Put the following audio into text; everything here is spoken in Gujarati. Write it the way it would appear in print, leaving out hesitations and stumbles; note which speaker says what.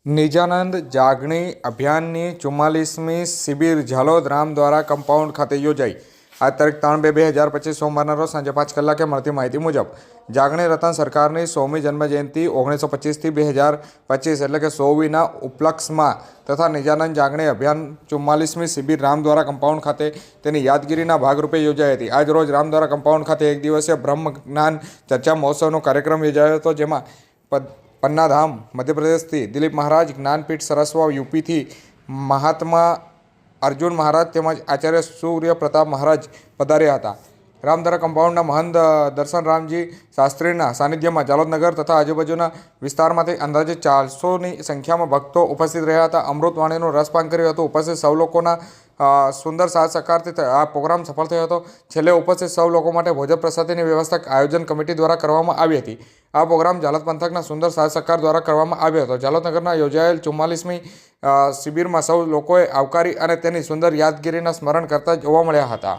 Speaker 1: નિજાનંદ જાગણી અભિયાનની 44મી શિબિર ઝાલોદ રામ દ્વારા કમ્પાઉન્ડ ખાતે યોજાઈ। આ તારીખ 3/2/2025 સોમવારના રોજ સાંજે 5 કલાકે મળતી માહિતી મુજબ જાગણી રતન સરકારની 100મી જન્મજયંતિ 1925થી 2025 એટલે કે 100મીના ઉપલક્ષમાં તથા નિજાનંદ જાગણી અભિયાન 44મી શિબિર રામ દ્વારા કમ્પાઉન્ડ ખાતે તેની યાદગીરીના ભાગરૂપે યોજાઈ હતી। આજ રોજ રામ દ્વારા કમ્પાઉન્ડ ખાતે એક દિવસીય બ્રહ્મ જ્ઞાન ચર્ચા મહોત્સવનો કાર્યક્રમ યોજાયો હતો, જેમાં પન્નાધામ મધ્યપ્રદેશથી દિલીપ મહારાજ, જ્ઞાનપીઠ સરસ્વત યુપીથી મહાત્મા અર્જુન મહારાજ તેમજ આચાર્ય સૂર્ય પ્રતાપ મહારાજ પધાર્યા હતા। રામધરા કમ્પાઉન્ડના મહંત દર્શનરામજી શાસ્ત્રીના સાનિધ્યમાં જાલોદનગર તથા આજુબાજુના વિસ્તારમાંથી અંદાજે 400ની સંખ્યામાં ભક્તો ઉપસ્થિત રહ્યા હતા। અમૃતવાણીનું રસપાન કર્યું હતું। ઉપસ્થિત સૌ લોકોના સુંદર સાથ સહકારથી આ પ્રોગ્રામ સફળ થયો હતો। છેલ્લે ઉપસ્થિત સૌ લોકો માટે ભોજન પ્રસાદીની વ્યવસ્થા આયોજન કમિટી દ્વારા કરવામાં આવી હતી। આ પ્રોગ્રામ જાલોદ પંથકના સુંદર સાથ સહકાર દ્વારા કરવામાં આવ્યો હતો। જાલોદનગરના યોજાયેલ 44મી શિબિરમાં સૌ લોકોએ આવકારી અને તેની સુંદર યાદગીરીના સ્મરણ કરતા જોવા મળ્યા હતા।